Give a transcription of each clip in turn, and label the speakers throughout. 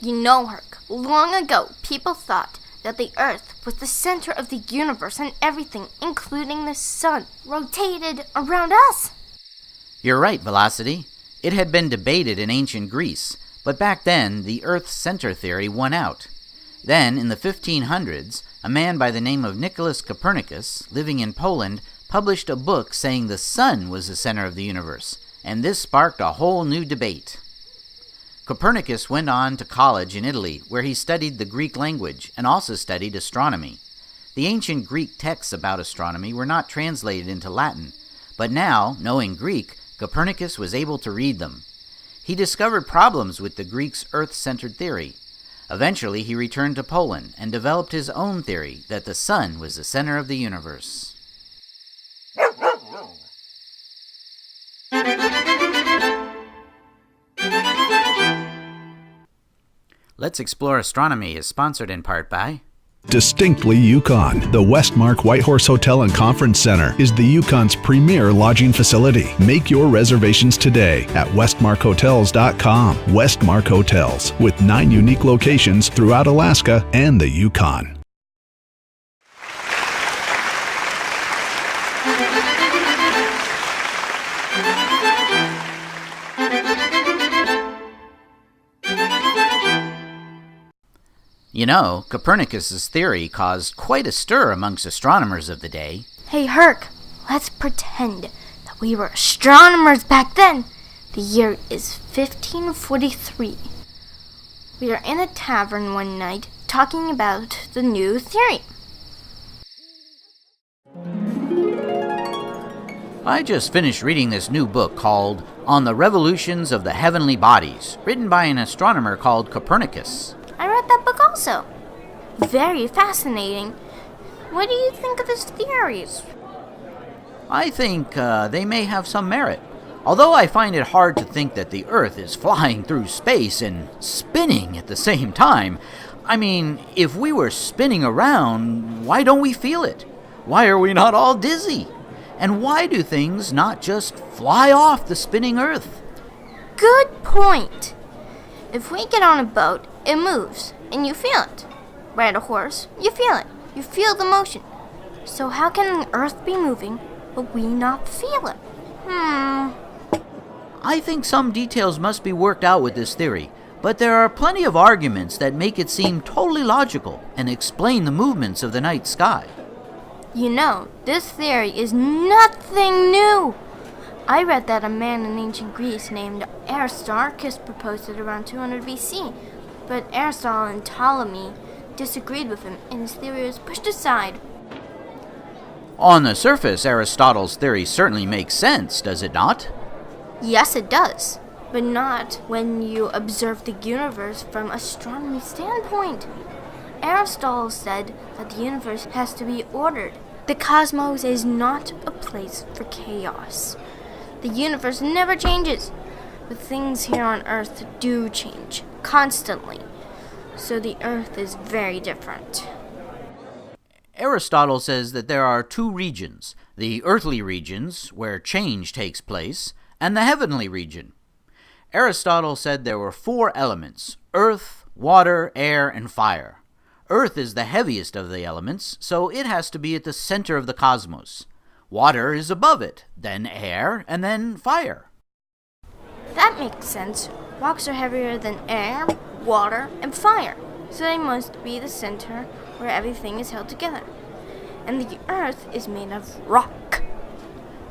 Speaker 1: You know, Herc, long ago people thought that the Earth was the center of the universe and everything, including the sun, rotated around us.
Speaker 2: You're right, Velocity. It had been debated in ancient Greece, but back then the Earth's center theory won out. Then, in the 1500s, a man by the name of Nicholas Copernicus, living in Poland, published a book saying the sun was the center of the universe, and this sparked a whole new debate. Copernicus went on to college in Italy, where he studied the Greek language and also studied astronomy. The ancient Greek texts about astronomy were not translated into Latin, but now, knowing Greek, Copernicus was able to read them. He discovered problems with the Greeks' Earth-centered theory. Eventually, he returned to Poland and developed his own theory that the sun was the center of the universe. Let's Explore Astronomy is sponsored in part by
Speaker 3: Distinctly Yukon. The Westmark Whitehorse Hotel and Conference Center is the Yukon's premier lodging facility. Make your reservations today at westmarkhotels.com. Westmark Hotels, with 9 unique locations throughout Alaska and the Yukon.
Speaker 2: You know, Copernicus's theory caused quite a stir amongst astronomers of the day.
Speaker 1: Hey, Herc, let's pretend that we were astronomers back then. The year is 1543. We are in a tavern one night talking about the new theory.
Speaker 2: I just finished reading this new book called On the Revolutions of the Heavenly Bodies, written by an astronomer called Copernicus.
Speaker 1: I read that book also. Very fascinating. What do you think of his theories?
Speaker 2: I think they may have some merit, although I find it hard to think that the Earth is flying through space and spinning at the same time. I mean, if we were spinning around, why don't we feel it? Why are we not all dizzy? And why do things not just fly off the spinning Earth?
Speaker 1: Good point. If we get on a boat, it moves, and you feel it. Ride a horse, you feel it. You feel the motion. So how can the Earth be moving, but we not feel it?
Speaker 2: I think some details must be worked out with this theory, but there are plenty of arguments that make it seem totally logical and explain the movements of the night sky.
Speaker 1: You know, this theory is nothing new. I read that a man in ancient Greece named Aristarchus proposed it around 200 BC, but Aristotle and Ptolemy disagreed with him, and his theory was pushed aside.
Speaker 2: On the surface, Aristotle's theory certainly makes sense, does it not?
Speaker 1: Yes, it does, but not when you observe the universe from astronomy standpoint. Aristotle said that the universe has to be ordered. The cosmos is not a place for chaos. The universe never changes, but things here on Earth do change constantly. So the Earth is very different.
Speaker 2: Aristotle says that there are 2 regions, the earthly regions, where change takes place, and the heavenly region. Aristotle said there were 4 elements: earth, water, air, and fire. Earth is the heaviest of the elements, so it has to be at the center of the cosmos. Water is above it, then air, and then fire.
Speaker 1: That makes sense. Rocks are heavier than air, water, and fire, so they must be the center where everything is held together. And the Earth is made of rock.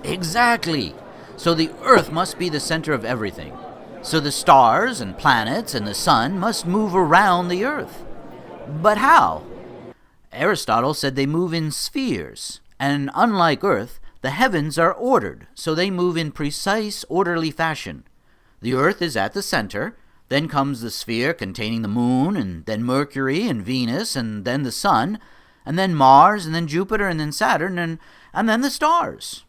Speaker 2: Exactly. So the Earth must be the center of everything. So the stars and planets and the sun must move around the Earth. But how? Aristotle said they move in spheres. And unlike Earth, the heavens are ordered, so they move in precise, orderly fashion. The Earth is at the center, then comes the sphere containing the moon, and then Mercury and Venus, and then the sun, and then Mars, and then Jupiter, and then Saturn, and then the stars.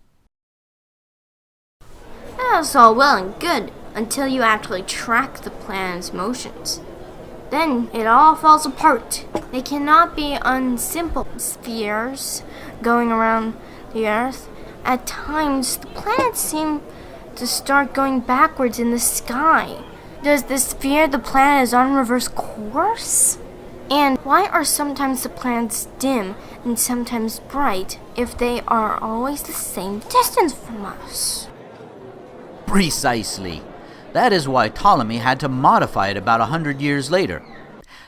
Speaker 1: That's all well and good, until you actually track the planet's motions. Then it all falls apart. They cannot be simple spheres going around the Earth. At times, the planets seem to start going backwards in the sky. Does this fear the planet is on reverse course? And why are sometimes the planets dim and sometimes bright if they are always the same distance from us?
Speaker 2: Precisely. That is why Ptolemy had to modify it about 100 years later.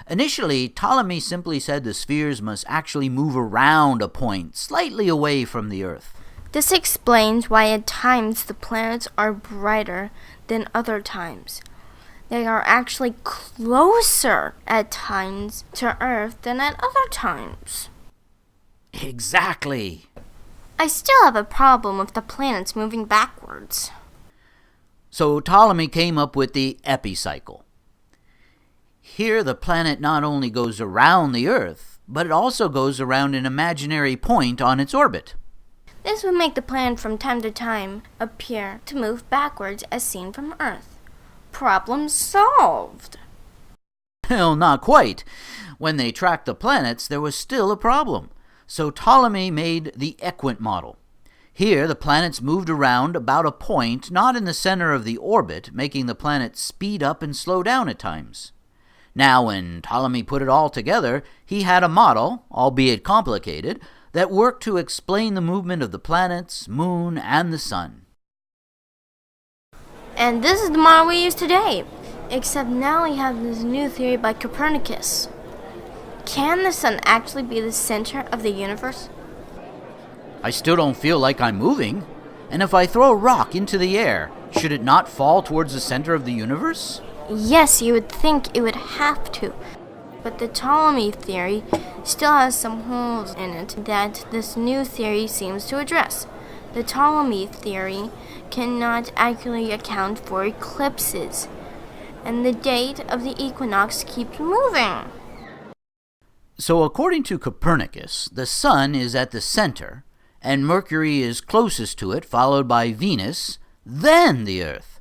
Speaker 2: Initially, Ptolemy simply said the spheres must actually move around a point slightly away from the Earth.
Speaker 1: This explains why at times the planets are brighter than other times. They are actually closer at times to Earth than at other times.
Speaker 2: Exactly.
Speaker 1: I still have a problem with the planets moving backwards.
Speaker 2: So Ptolemy came up with the epicycle. Here the planet not only goes around the Earth, but it also goes around an imaginary point on its orbit.
Speaker 1: This would make the planet from time to time appear to move backwards as seen from Earth. Problem solved.
Speaker 2: Well, not quite. When they tracked the planets, there was still a problem. So Ptolemy made the equant model. Here, the planets moved around about a point not in the center of the orbit, making the planet speed up and slow down at times. Now, when Ptolemy put it all together, he had a model, albeit complicated, that worked to explain the movement of the planets, moon, and the sun.
Speaker 1: And this is the model we use today, except now we have this new theory by Copernicus. Can the sun actually be the center of the universe?
Speaker 2: I still don't feel like I'm moving. And if I throw a rock into the air, should it not fall towards the center of the universe?
Speaker 1: Yes, you would think it would have to. But the Ptolemy theory still has some holes in it that this new theory seems to address. The Ptolemy theory cannot accurately account for eclipses, and the date of the equinox keeps moving.
Speaker 2: So according to Copernicus, the sun is at the center, and Mercury is closest to it, followed by Venus, then the Earth.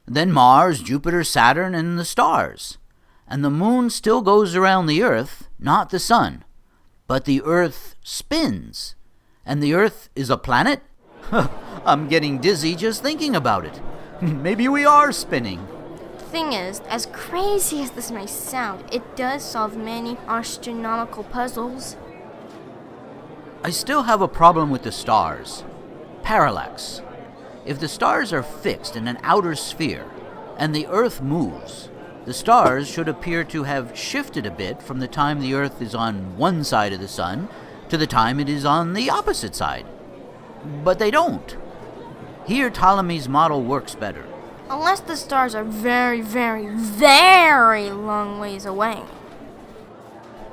Speaker 2: Then Mars, Jupiter, Saturn, and the stars. And the moon still goes around the Earth, not the sun. But the Earth spins. And the Earth is a planet? I'm getting dizzy just thinking about it. Maybe we are spinning.
Speaker 1: Thing is, as crazy as this may sound, it does solve many astronomical puzzles.
Speaker 2: I still have a problem with the stars. Parallax. If the stars are fixed in an outer sphere, and the Earth moves, the stars should appear to have shifted a bit from the time the Earth is on one side of the sun to the time it is on the opposite side. But they don't. Here Ptolemy's model works better.
Speaker 1: Unless the stars are very, very, very long ways away.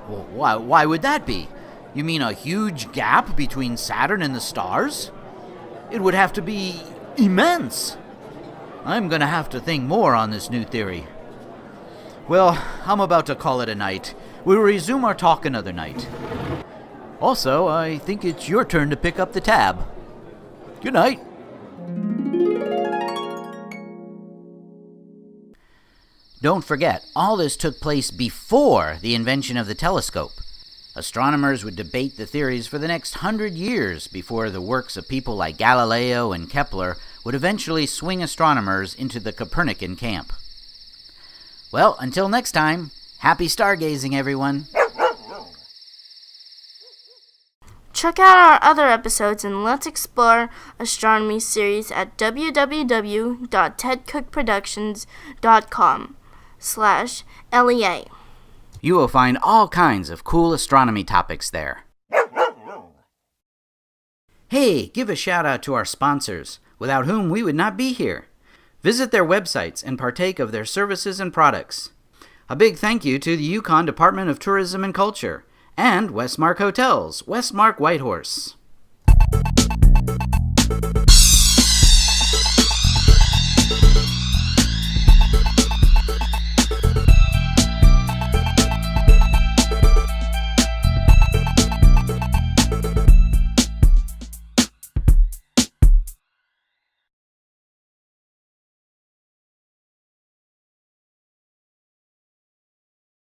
Speaker 2: Well, why would that be? You mean a huge gap between Saturn and the stars? It would have to be immense. I'm gonna have to think more on this new theory. Well, I'm about to call it a night. We'll resume our talk another night. Also, I think it's your turn to pick up the tab. Good night. Don't forget, all this took place before the invention of the telescope. Astronomers would debate the theories for the next 100 years before the works of people like Galileo and Kepler would eventually swing astronomers into the Copernican camp. Well, until next time, happy stargazing, everyone.
Speaker 1: Check out our other episodes in Let's Explore Astronomy series at www.tedcookproductions.com/LEA.
Speaker 2: You will find all kinds of cool astronomy topics there. Hey, give a shout out to our sponsors, without whom we would not be here. Visit their websites and partake of their services and products. A big thank you to the Yukon Department of Tourism and Culture and Westmark Hotels, Westmark Whitehorse.